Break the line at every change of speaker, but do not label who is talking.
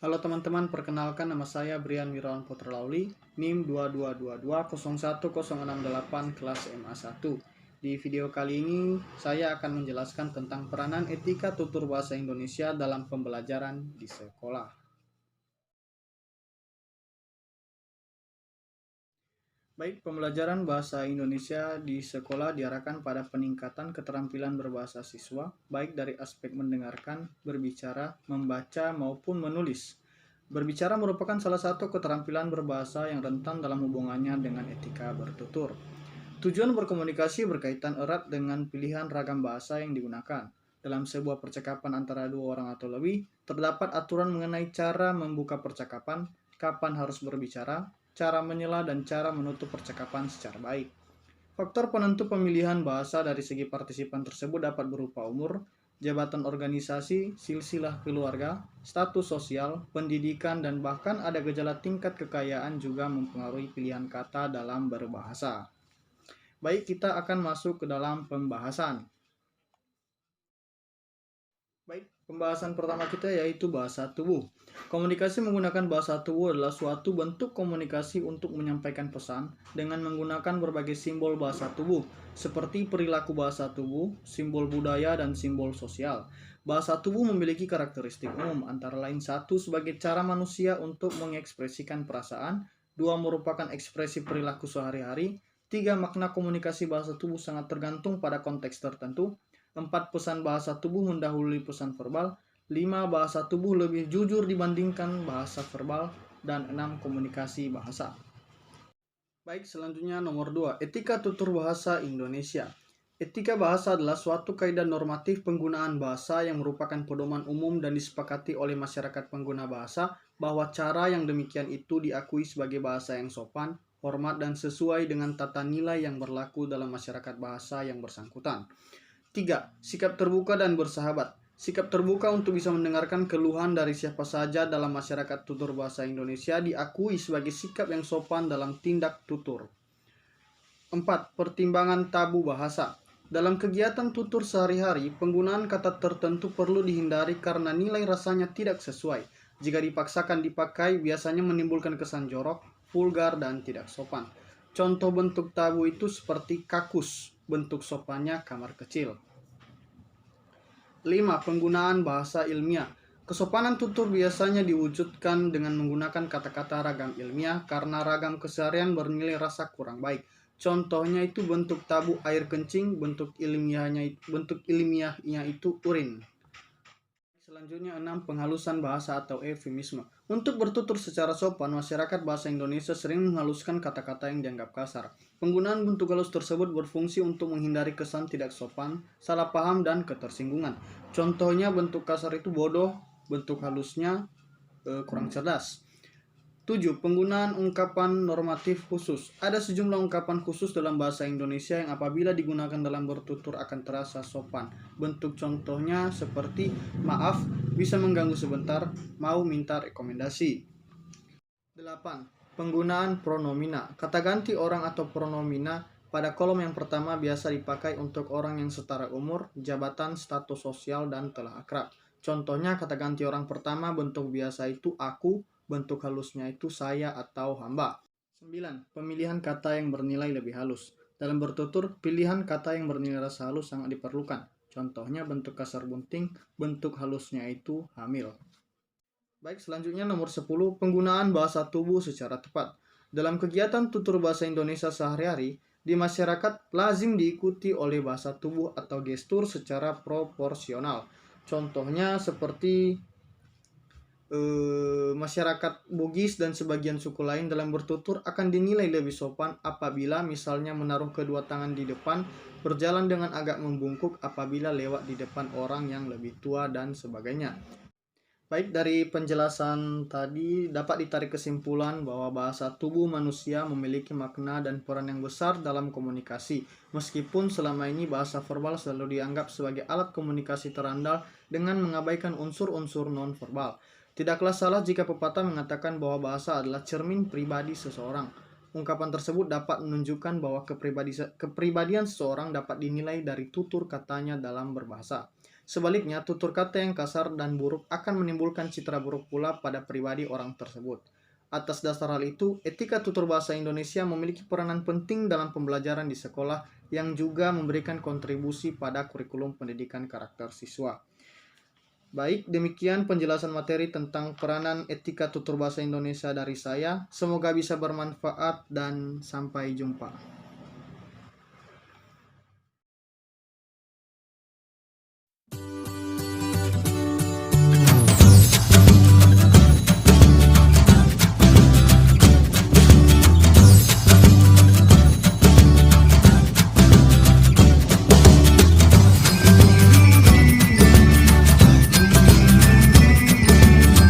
Halo teman-teman, perkenalkan nama saya Brian Wirawan Putra Lauli, NIM 2222010668 kelas MA1. Di video kali ini, saya akan menjelaskan tentang peranan etika tutur bahasa Indonesia dalam pembelajaran di sekolah. Baik, pembelajaran bahasa Indonesia di sekolah diarahkan pada peningkatan keterampilan berbahasa siswa, baik dari aspek mendengarkan, berbicara, membaca, maupun menulis. Berbicara merupakan salah satu keterampilan berbahasa yang rentan dalam hubungannya dengan etika bertutur. Tujuan berkomunikasi berkaitan erat dengan pilihan ragam bahasa yang digunakan. Dalam sebuah percakapan antara dua orang atau lebih, terdapat aturan mengenai cara membuka percakapan, kapan harus berbicara, cara menyela, dan cara menutup percakapan secara baik. Faktor penentu pemilihan bahasa dari segi partisipan tersebut dapat berupa umur, jabatan organisasi, silsilah keluarga, status sosial, pendidikan, dan bahkan ada gejala tingkat kekayaan juga mempengaruhi pilihan kata dalam berbahasa. Baik, kita akan masuk ke dalam pembahasan. Baik, pembahasan pertama kita yaitu bahasa tubuh. Komunikasi menggunakan bahasa tubuh adalah suatu bentuk komunikasi untuk menyampaikan pesan dengan menggunakan berbagai simbol bahasa tubuh, seperti perilaku bahasa tubuh, simbol budaya, dan simbol sosial. Bahasa tubuh memiliki karakteristik umum, antara lain satu sebagai cara manusia untuk mengekspresikan perasaan, dua merupakan ekspresi perilaku sehari-hari, tiga makna komunikasi bahasa tubuh sangat tergantung pada konteks tertentu, 4. Pesan bahasa tubuh mendahului pesan verbal. 5. Bahasa tubuh lebih jujur dibandingkan bahasa verbal. Dan 6. Komunikasi bahasa. Baik, selanjutnya nomor 2. Etika tutur bahasa Indonesia. Etika bahasa adalah suatu kaidah normatif penggunaan bahasa yang merupakan pedoman umum dan disepakati oleh masyarakat pengguna bahasa bahwa cara yang demikian itu diakui sebagai bahasa yang sopan, hormat, dan sesuai dengan tata nilai yang berlaku dalam masyarakat bahasa yang bersangkutan. 3. Sikap terbuka dan bersahabat. Sikap terbuka untuk bisa mendengarkan keluhan dari siapa saja dalam masyarakat tutur bahasa Indonesia diakui sebagai sikap yang sopan dalam tindak tutur. 4. Pertimbangan tabu bahasa. Dalam kegiatan tutur sehari-hari, penggunaan kata tertentu perlu dihindari karena nilai rasanya tidak sesuai. Jika dipaksakan dipakai, biasanya menimbulkan kesan jorok, vulgar, dan tidak sopan. Contoh bentuk tabu itu seperti kakus, bentuk sopannya kamar kecil. 5. Penggunaan bahasa ilmiah. Kesopanan tutur biasanya diwujudkan dengan menggunakan kata-kata ragam ilmiah karena ragam keseharian bernilai rasa kurang baik. Contohnya itu bentuk tabu air kencing, bentuk ilmiahnya itu urin. Selanjutnya 6. Penghalusan bahasa atau eufemisme. Untuk bertutur secara sopan, masyarakat bahasa Indonesia sering menghaluskan kata-kata yang dianggap kasar. Penggunaan bentuk halus tersebut berfungsi untuk menghindari kesan tidak sopan, salah paham, dan ketersinggungan. Contohnya bentuk kasar itu bodoh, bentuk halusnya kurang cerdas. 7. Penggunaan ungkapan normatif khusus. Ada sejumlah ungkapan khusus dalam bahasa Indonesia yang apabila digunakan dalam bertutur akan terasa sopan. Bentuk contohnya seperti maaf, bisa mengganggu sebentar, mau minta rekomendasi. 8. Penggunaan pronomina. Kata ganti orang atau pronomina pada kolom yang pertama biasa dipakai untuk orang yang setara umur, jabatan, status sosial, dan telah akrab. Contohnya kata ganti orang pertama bentuk biasa itu aku, bentuk halusnya itu saya atau hamba. 9. Pemilihan kata yang bernilai lebih halus. Dalam bertutur, pilihan kata yang bernilai rasa halus sangat diperlukan. Contohnya bentuk kasar bunting, bentuk halusnya itu hamil. Baik, selanjutnya nomor 10, penggunaan bahasa tubuh secara tepat. Dalam kegiatan tutur bahasa Indonesia sehari-hari, di masyarakat lazim diikuti oleh bahasa tubuh atau gestur secara proporsional. Contohnya seperti masyarakat Bugis dan sebagian suku lain dalam bertutur akan dinilai lebih sopan apabila misalnya menaruh kedua tangan di depan, berjalan dengan agak membungkuk apabila lewat di depan orang yang lebih tua, dan sebagainya. Baik, dari penjelasan tadi dapat ditarik kesimpulan bahwa bahasa tubuh manusia memiliki makna dan peran yang besar dalam komunikasi. Meskipun selama ini bahasa verbal selalu dianggap sebagai alat komunikasi terandal dengan mengabaikan unsur-unsur non-verbal. Tidaklah salah jika pepatah mengatakan bahwa bahasa adalah cermin pribadi seseorang. Ungkapan tersebut dapat menunjukkan bahwa kepribadian seseorang dapat dinilai dari tutur katanya dalam berbahasa. Sebaliknya, tutur kata yang kasar dan buruk akan menimbulkan citra buruk pula pada pribadi orang tersebut. Atas dasar hal itu, etika tutur bahasa Indonesia memiliki peranan penting dalam pembelajaran di sekolah yang juga memberikan kontribusi pada kurikulum pendidikan karakter siswa. Baik, demikian penjelasan materi tentang peranan etika tutur bahasa Indonesia dari saya. Semoga bisa bermanfaat dan sampai jumpa.